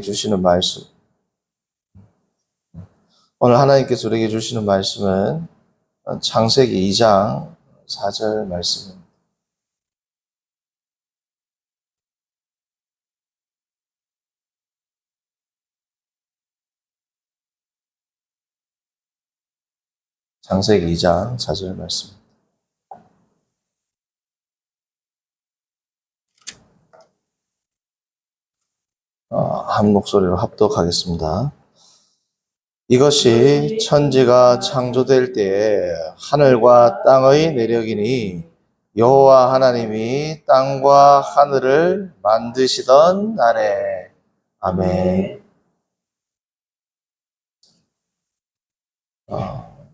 주시는 말씀. 오늘 하나님께서 우리에게 주시는 말씀은 창세기 2장 4절 말씀입니다. 창세기 2장 4절 말씀. 한 목소리로 합독하겠습니다. 이것이 천지가 창조될 때에 하늘과 땅의 내력이니 여호와 하나님이 땅과 하늘을 만드시던 날에. 아멘.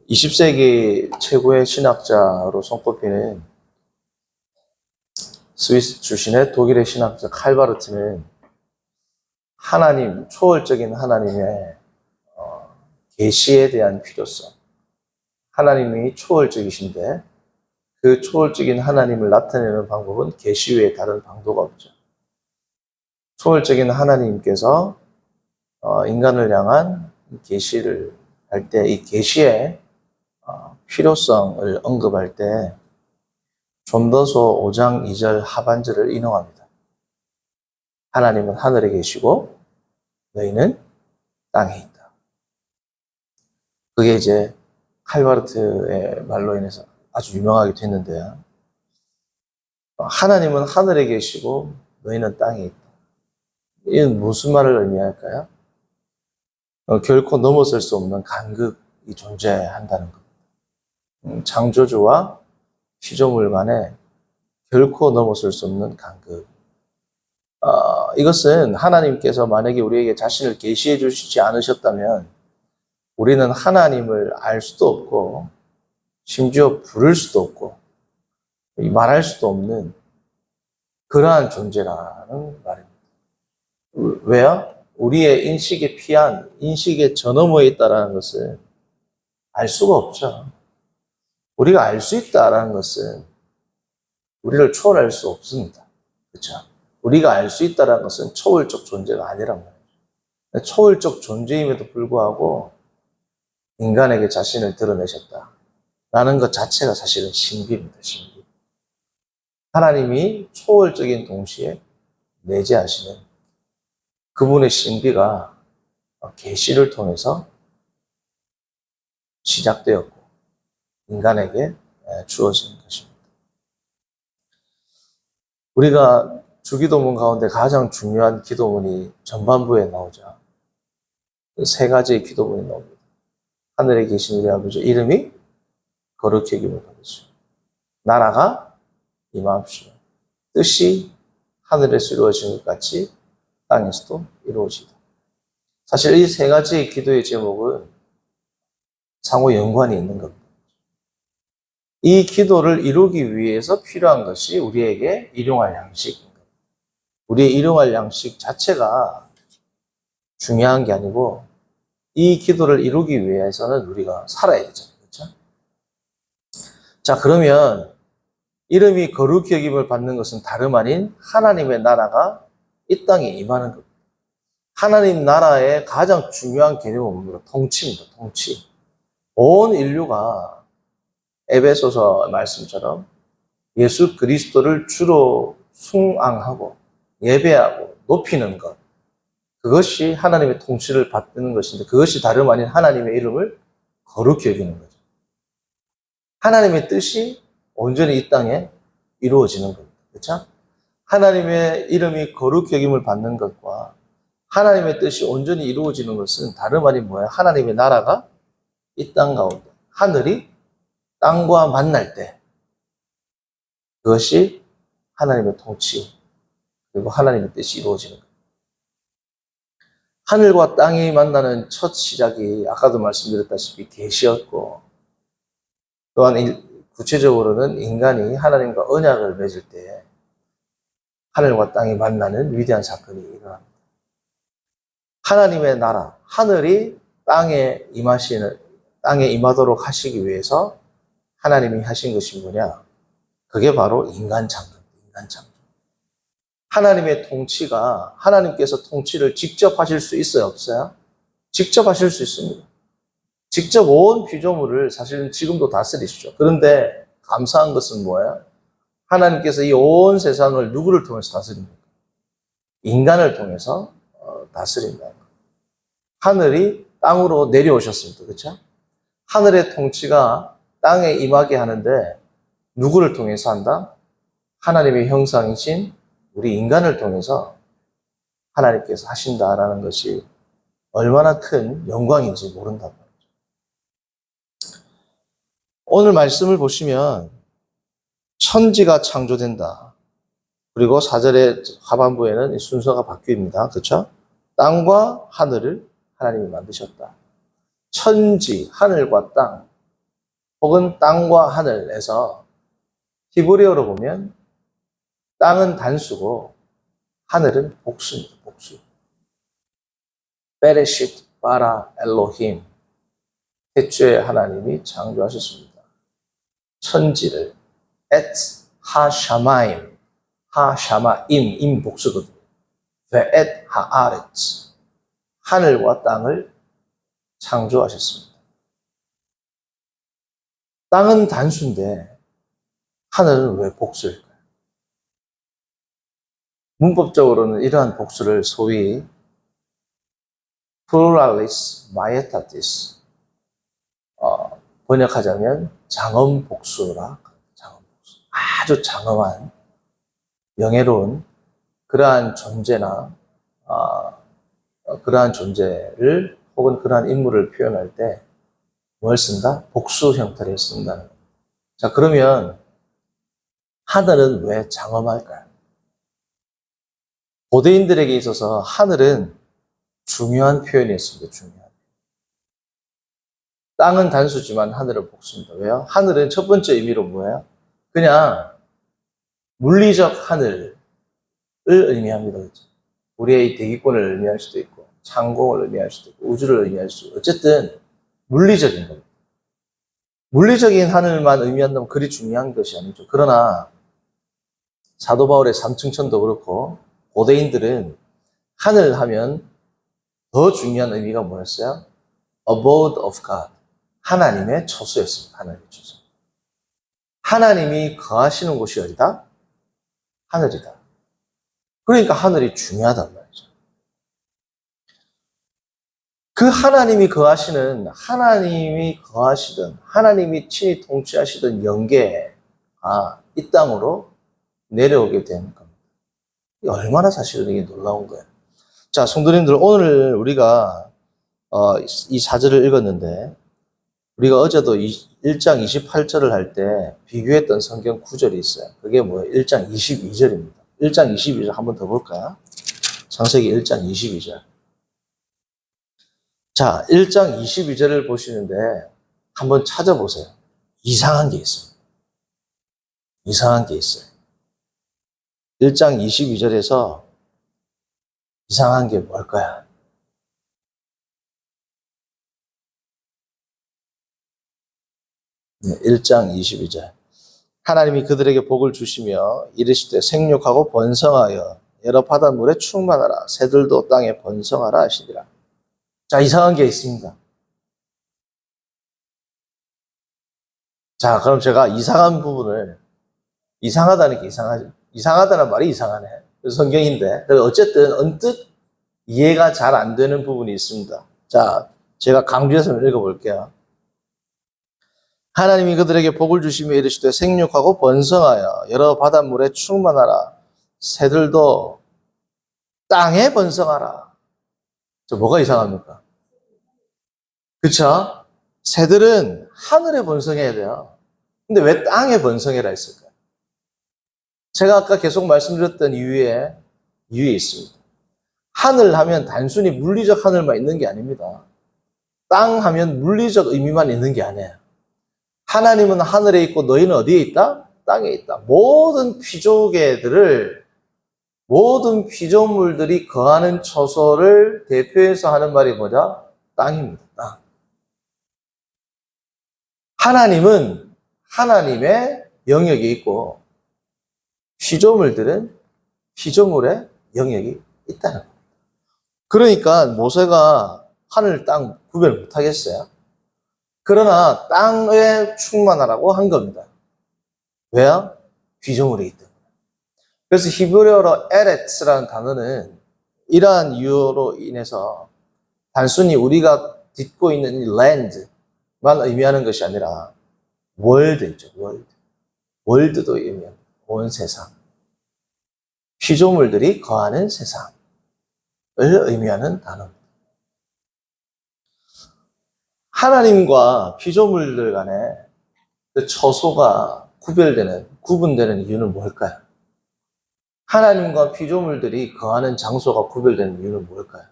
20세기 최고의 신학자로 손꼽히는 스위스 출신의 독일의 신학자 칼바르트는 하나님, 초월적인 하나님의 계시에 대한 필요성, 하나님이 초월적이신데 그 초월적인 하나님을 나타내는 방법은 계시 외에 다른 방도가 없죠. 초월적인 하나님께서 인간을 향한 계시를 할 때 이 계시의 필요성을 언급할 때 존더서 5장 2절 하반절을 인용합니다. 하나님은 하늘에 계시고 너희는 땅에 있다. 그게 이제 칼바르트의 말로 인해서 아주 유명하게 됐는데요. 하나님은 하늘에 계시고 너희는 땅에 있다. 이건 무슨 말을 의미할까요? 결코 넘어설 수 없는 간극이 존재한다는 겁니다. 창조주와 피조물 간에 결코 넘어설 수 없는 간극. 이것은 하나님께서 만약에 우리에게 자신을 계시해 주시지 않으셨다면 우리는 하나님을 알 수도 없고 심지어 부를 수도 없고 말할 수도 없는 그러한 존재라는 말입니다. 왜요? 우리의 인식에 피한 인식의 저 너머에 있다는 것은 알 수가 없죠. 우리가 알 수 있다는 것은 우리를 초월할 수 없습니다. 그렇죠? 우리가 알 수 있다는 것은 초월적 존재가 아니란 말이죠. 초월적 존재임에도 불구하고 인간에게 자신을 드러내셨다라는 것 자체가 사실은 신비입니다. 신비. 하나님이 초월적인 동시에 내재하시는 그분의 신비가 계시를 통해서 시작되었고 인간에게 주어진 것입니다. 우리가 주기도문 가운데 가장 중요한 기도문이 전반부에 나오죠. 세 가지의 기도문이 나옵니다. 하늘에 계신 우리 아버지 이름이 거룩히 여김을 받으시오. 나라가 임하옵시오. 뜻이 하늘에서 이루어진 것 같이 땅에서도 이루어지다. 사실 이 세 가지의 기도의 제목은 상호 연관이 있는 겁니다. 이 기도를 이루기 위해서 필요한 것이 우리에게 일용할 양식입니다. 우리의 일용할 양식 자체가 중요한 게 아니고 이 기도를 이루기 위해서는 우리가 살아야 되잖아요. 그렇죠? 자, 그러면 이름이 거룩히 여김을 받는 것은 다름 아닌 하나님의 나라가 이 땅에 임하는 겁니다. 하나님 나라의 가장 중요한 개념은 뭡니까? 통치입니다. 통치. 온 인류가 에베소서 말씀처럼 예수 그리스도를 주로 숭앙하고 예배하고 높이는 것, 그것이 하나님의 통치를 받는 것인데 그것이 다름 아닌 하나님의 이름을 거룩히 여기는 거죠. 하나님의 뜻이 온전히 이 땅에 이루어지는 겁니다. 그렇죠? 하나님의 이름이 거룩히 여김을 받는 것과 하나님의 뜻이 온전히 이루어지는 것은 다름 아닌 뭐예요? 하나님의 나라가 이 땅 가운데 하늘이 땅과 만날 때 그것이 하나님의 통치 그리고 하나님의 뜻이 이루어지는 거예요. 하늘과 땅이 만나는 첫 시작이 아까도 말씀드렸다시피 계시였고 또한 구체적으로는 인간이 하나님과 언약을 맺을 때 하늘과 땅이 만나는 위대한 사건이 일어납니다. 하나님의 나라, 하늘이 땅에 임하도록 하시기 위해서 하나님이 하신 것이 뭐냐? 그게 바로 인간 창조입니다. 인간 창조. 하나님의 통치가, 하나님께서 통치를 직접 하실 수 있어요, 없어요? 직접 하실 수 있습니다. 직접 온 피조물을 사실은 지금도 다스리시죠. 그런데 감사한 것은 뭐예요? 하나님께서 이 온 세상을 누구를 통해서 다스립니까? 인간을 통해서 다스린다. 하늘이 땅으로 내려오셨습니다. 그렇죠? 하늘의 통치가 땅에 임하게 하는데 누구를 통해서 한다? 하나님의 형상이신 우리 인간을 통해서 하나님께서 하신다라는 것이 얼마나 큰 영광인지 모른단 말이죠. 오늘 말씀을 보시면 천지가 창조된다. 그리고 4절의 하반부에는 순서가 바뀝니다. 그렇죠? 땅과 하늘을 하나님이 만드셨다. 천지, 하늘과 땅, 혹은 땅과 하늘에서 히브리어로 보면 땅은 단수고 하늘은 복수입니다. 복수. 베레쉿 바라 엘로힘. 태초에 하나님이 창조하셨습니다. 천지를 엣 하샤마임. 하샤마임, 임 복수거든요. 베엣 하아레츠. 하늘과 땅을 창조하셨습니다. 땅은 단수인데 하늘은 왜 복수일까요? 문법적으로는 이러한 복수를 소위 pluralis majestatis, 번역하자면 장엄복수라. 장엄복수. 아주 장엄한 영예로운 그러한 존재나 그러한 존재를 혹은 그러한 인물을 표현할 때 뭘 쓴다? 복수 형태를 쓴다는 거예요. 자, 그러면 하늘은 왜 장엄할까요? 고대인들에게 있어서 하늘은 중요한 표현이었습니다. 중요한. 땅은 단수지만 하늘은 복수입니다. 왜요? 하늘은 첫 번째 의미로 뭐예요? 그냥 물리적 하늘을 의미합니다. 그렇죠? 우리의 대기권을 의미할 수도 있고, 창공을 의미할 수도 있고, 우주를 의미할 수도 있고, 어쨌든 물리적인 겁니다. 물리적인 하늘만 의미한다면 그리 중요한 것이 아니죠. 그러나 사도 바울의 삼층천도 그렇고 고대인들은 하늘 하면 더 중요한 의미가 뭐였어요? Abode of God. 하나님의 처소였습니다. 하나님의 처소. 하나님이 거하시는 곳이 어디다? 하늘이다. 그러니까 하늘이 중요하단 말이죠. 그 하나님이 거하시는, 하나님이 거하시던, 하나님이 친히 통치하시던 영계가 이 땅으로 내려오게 된 겁니다. 이게 얼마나 사실은 이게 놀라운 거예요. 자, 성도님들, 오늘 우리가 이 4절을 읽었는데 우리가 어제도 1장 28절을 할 때 비교했던 성경 구절이 있어요. 그게 뭐예요? 1장 22절입니다. 1장 22절 한번 더 볼까요? 창세기 1장 22절. 자, 1장 22절을 보시는데 한번 찾아보세요. 이상한 게 있습니다. 이상한 게 있어요. 1장 22절에서 이상한 게 뭘까요? 네, 1장 22절. 하나님이 그들에게 복을 주시며 이르시되 생육하고 번성하여 여러 바닷물에 충만하라. 새들도 땅에 번성하라 하시니라. 자, 이상한 게 있습니다. 자, 그럼 제가 이상한 부분을, 이상하다는 게 이상하다는 말이 이상하네. 성경인데. 어쨌든 언뜻 이해가 잘 안 되는 부분이 있습니다. 자, 제가 강조해서 읽어볼게요. 하나님이 그들에게 복을 주시며 이르시되 생육하고 번성하여 여러 바닷물에 충만하라. 새들도 땅에 번성하라. 저 뭐가 이상합니까? 그쵸? 새들은 하늘에 번성해야 돼요. 근데 왜 땅에 번성해라 했을까요? 제가 아까 계속 말씀드렸던 이유에 있습니다. 하늘 하면 단순히 물리적 하늘만 있는 게 아닙니다. 땅 하면 물리적 의미만 있는 게 아니에요. 하나님은 하늘에 있고 너희는 어디에 있다? 땅에 있다. 모든 피조물들이 거하는 처소를 대표해서 하는 말이 뭐냐? 땅입니다. 땅. 하나님은 하나님의 영역에 있고 피조물들은 피조물의 영역이 있다는 겁니다. 그러니까 모세가 하늘, 땅 구별 못하겠어요. 그러나 땅에 충만하라고 한 겁니다. 왜요? 피조물이기 때문에. 그래서 히브리어로 에레츠라는 단어는 이러한 이유로 인해서 단순히 우리가 딛고 있는 이 land만 의미하는 것이 아니라 월드죠. 월드도 의미합니다. 온 세상. 피조물들이 거하는 세상을 의미하는 단어입니다. 하나님과 피조물들 간에 그 처소가 구분되는 이유는 뭘까요? 하나님과 피조물들이 거하는 장소가 구별되는 이유는 뭘까요?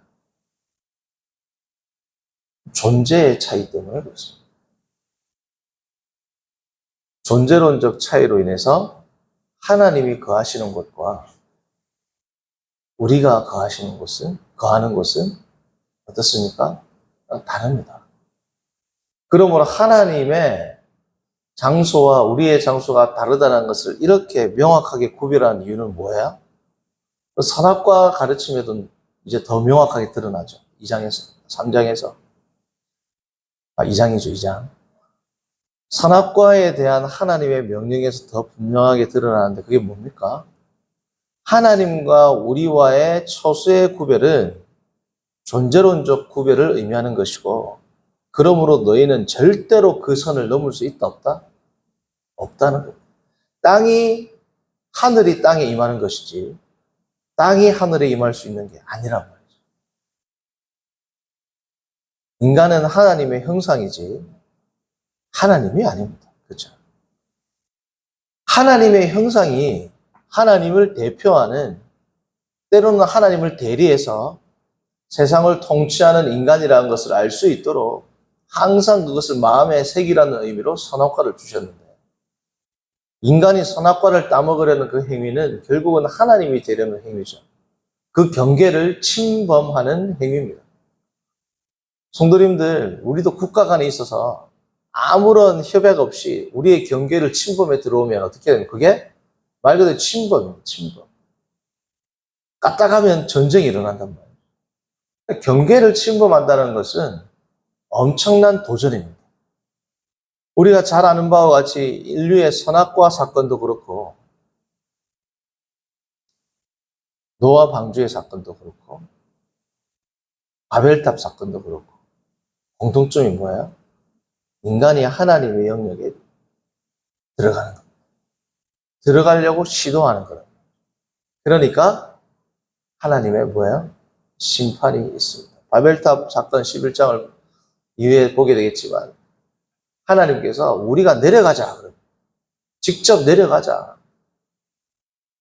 존재의 차이 때문에 그렇습니다. 존재론적 차이로 인해서 하나님이 거하시는 곳과 우리가 거하는 곳은 어떻습니까? 다릅니다. 그러므로 하나님의 장소와 우리의 장소가 다르다는 것을 이렇게 명확하게 구별하는 이유는 뭐예요? 선악과 가르침에도 이제 더 명확하게 드러나죠. 2장에서, 3장에서. 2장이죠, 2장. 선악과에 대한 하나님의 명령에서 더 분명하게 드러나는데 그게 뭡니까? 하나님과 우리와의 처수의 구별은 존재론적 구별을 의미하는 것이고, 그러므로 너희는 절대로 그 선을 넘을 수 있다, 없다? 없다는 겁니다. 하늘이 땅에 임하는 것이지, 땅이 하늘에 임할 수 있는 게 아니란 말이죠. 인간은 하나님의 형상이지, 하나님이 아닙니다. 그렇죠? 하나님의 형상이 하나님을 대표하는, 때로는 하나님을 대리해서 세상을 통치하는 인간이라는 것을 알 수 있도록 항상 그것을 마음에 새기라는 의미로 선악과를 주셨는데, 인간이 선악과를 따먹으려는 그 행위는 결국은 하나님이 되려는 행위죠. 그 경계를 침범하는 행위입니다. 성도님들, 우리도 국가 간에 있어서 아무런 협약 없이 우리의 경계를 침범해 들어오면 어떻게 되는 그게 말 그대로 침범입니다. 침범. 까딱하면 전쟁이 일어난단 말이에요. 경계를 침범한다는 것은 엄청난 도전입니다. 우리가 잘 아는 바와 같이 인류의 선악과 사건도 그렇고 노아 방주의 사건도 그렇고 바벨탑 사건도 그렇고 공통점이 뭐예요? 인간이 하나님의 영역에 들어가는 겁니다. 들어가려고 시도하는 거예요. 그러니까 하나님의 뭐예요? 심판이 있습니다. 바벨탑 사건 11장을 이후에 보게 되겠지만 하나님께서 우리가 내려가자. 직접 내려가자.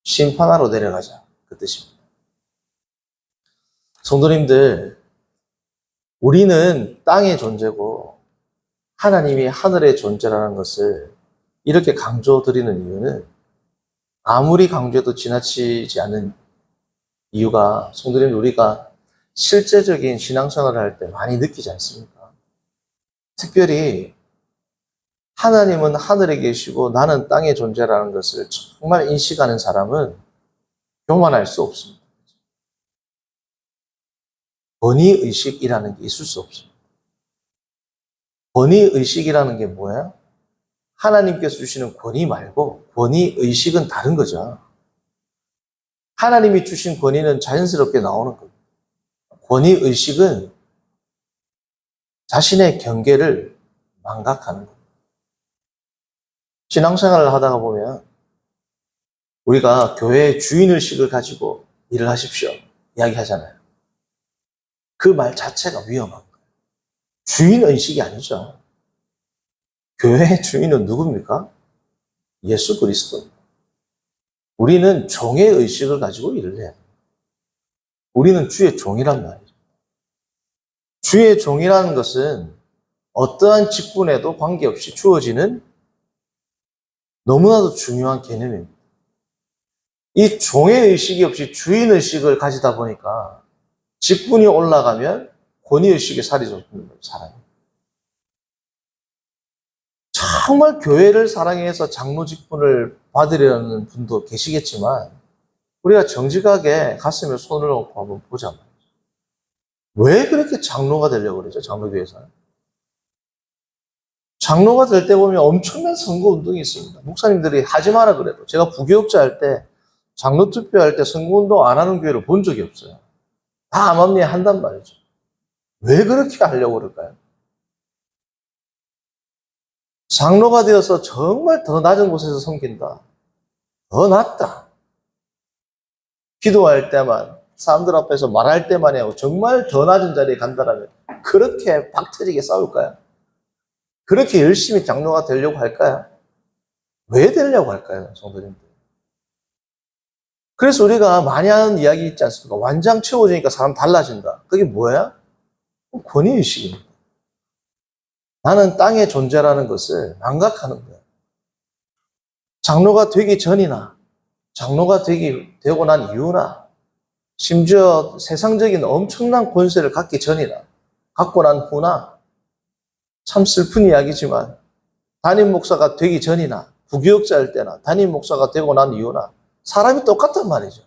심판하러 내려가자. 그 뜻입니다. 성도님들, 우리는 땅의 존재고 하나님이 하늘의 존재라는 것을 이렇게 강조드리는 이유는 아무리 강조해도 지나치지 않는 이유가 성도님들 우리가 실제적인 신앙생활을 할 때 많이 느끼지 않습니까? 특별히 하나님은 하늘에 계시고 나는 땅의 존재라는 것을 정말 인식하는 사람은 교만할 수 없습니다. 권위의식이라는 게 있을 수 없습니다. 권위의식이라는 게 뭐예요? 하나님께서 주시는 권위 말고 권위의식은 다른 거죠. 하나님이 주신 권위는 자연스럽게 나오는 겁니다. 권위의식은 자신의 경계를 망각하는 겁니다. 신앙생활을 하다가 보면 우리가 교회의 주인의식을 가지고 일을 하십시오 이야기하잖아요. 그 말 자체가 위험한 거예요. 주인의식이 아니죠. 교회의 주인은 누굽니까? 예수 그리스도입니다. 우리는 종의 의식을 가지고 일을 해야 돼요. 우리는 주의 종이란 말이죠. 주의 종이라는 것은 어떠한 직분에도 관계없이 주어지는 너무나도 중요한 개념입니다. 이 종의 의식이 없이 주인의식을 가지다 보니까 직분이 올라가면 권위의식에 살이 돋는 사람이. 정말 교회를 사랑해서 장로 직분을 받으려는 분도 계시겠지만 우리가 정직하게 가슴에 손을 얹고 한번 보자 말이죠. 왜 그렇게 장로가 되려고 그러죠? 장로교회에서는. 장로가 될 때 보면 엄청난 선거운동이 있습니다. 목사님들이 하지 마라 그래도. 제가 부교육자 할 때, 장로 투표할 때 선거운동 안 하는 교회를 본 적이 없어요. 다 암암리에 한단 말이죠. 왜 그렇게 하려고 그럴까요? 장로가 되어서 정말 더 낮은 곳에서 섬긴다. 더 낫다. 기도할 때만, 사람들 앞에서 말할 때만 해요. 정말 더 낮은 자리에 간다라면 그렇게 박터지게 싸울까요? 그렇게 열심히 장로가 되려고 할까요? 왜 되려고 할까요, 성도님들? 그래서 우리가 많이 하는 이야기 있지 않습니까? 완장 채워주니까 사람 달라진다. 그게 뭐야? 권위의식입니다. 나는 땅의 존재라는 것을 망각하는 거예요. 장로가 되기 전이나 장로가 되고 난 이후나 심지어 세상적인 엄청난 권세를 갖기 전이나 갖고 난 후나 참 슬픈 이야기지만 담임 목사가 되기 전이나 부교육자일 때나 담임 목사가 되고 난 이후나 사람이 똑같단 말이죠.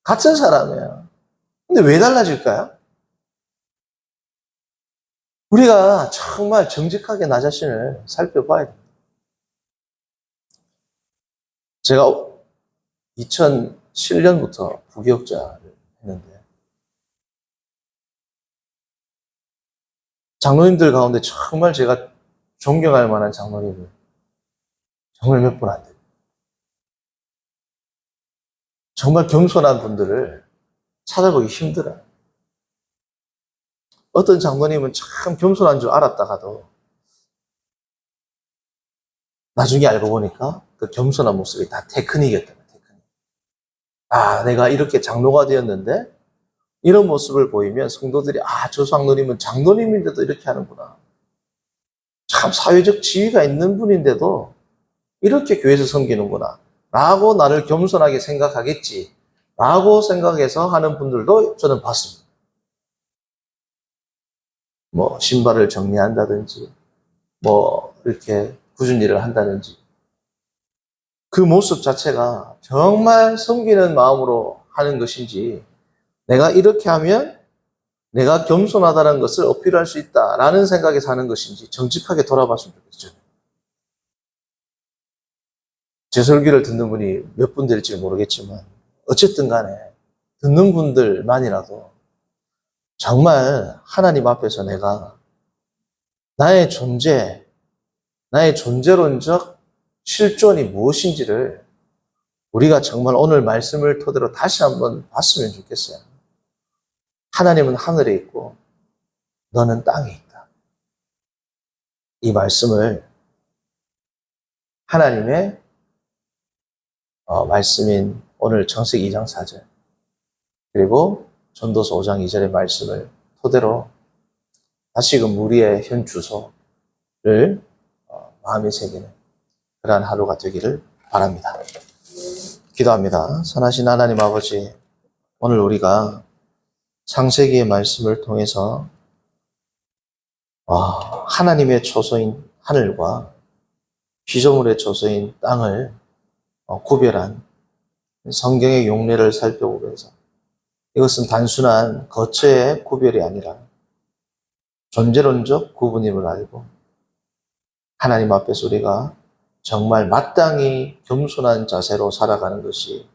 같은 사람이에요. 근데 왜 달라질까요? 우리가 정말 정직하게 나 자신을 살펴봐야 됩니다. 제가 2007년부터 부교육자를 했는데 장로님들 가운데 정말 제가 존경할 만한 장로님을 정말 몇 분 안 돼요. 정말 겸손한 분들을 찾아보기 힘들어요. 어떤 장로님은 참 겸손한 줄 알았다가도 나중에 알고 보니까 그 겸손한 모습이 다 테크닉이었던 거예요. 테크닉. 아, 내가 이렇게 장로가 되었는데 이런 모습을 보이면 성도들이 저 장로님은 장로님인데도 이렇게 하는구나. 참 사회적 지위가 있는 분인데도 이렇게 교회에서 섬기는구나. 라고 나를 겸손하게 생각하겠지. 라고 생각해서 하는 분들도 저는 봤습니다. 뭐 신발을 정리한다든지 뭐 이렇게 굳은 일을 한다든지 그 모습 자체가 정말 섬기는 마음으로 하는 것인지 내가 이렇게 하면 내가 겸손하다는 것을 어필할 수 있다라는 생각에 사는 것인지 정직하게 돌아봤으면 좋겠죠. 제 설교를 듣는 분이 몇 분 될지 모르겠지만 어쨌든 간에 듣는 분들만이라도 정말 하나님 앞에서 내가 나의 존재론적 실존이 무엇인지를 우리가 정말 오늘 말씀을 토대로 다시 한번 봤으면 좋겠어요. 하나님은 하늘에 있고 너는 땅에 있다. 이 말씀을 하나님의 말씀인 오늘 창세기 2장 4절 그리고 전도서 5장 2절의 말씀을 토대로 다시금 우리의 현 주소를 마음에 새기는 그러한 하루가 되기를 바랍니다. 기도합니다. 선하신 하나님 아버지, 오늘 우리가 창세기의 말씀을 통해서 하나님의 초소인 하늘과 피조물의 초소인 땅을 구별한 성경의 용례를 살펴보면서 이것은 단순한 거처의 구별이 아니라 존재론적 구분임을 알고 하나님 앞에서 우리가 정말 마땅히 겸손한 자세로 살아가는 것이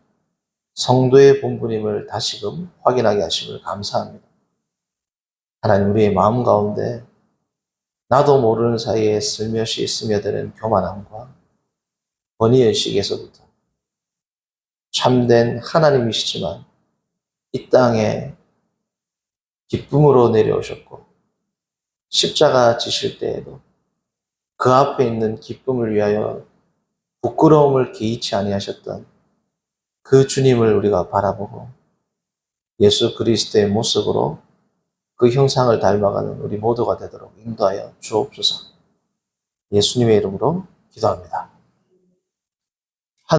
성도의 본분임을 다시금 확인하게 하심을 감사합니다. 하나님, 우리의 마음 가운데 나도 모르는 사이에 슬며시 스며드는 교만함과 권위의식에서부터 참된 하나님이시지만 이 땅에 기쁨으로 내려오셨고 십자가 지실 때에도 그 앞에 있는 기쁨을 위하여 부끄러움을 개의치 아니하셨던 그 주님을 우리가 바라보고 예수 그리스도의 모습으로 그 형상을 닮아가는 우리 모두가 되도록 인도하여 주옵소서. 예수님의 이름으로 기도합니다.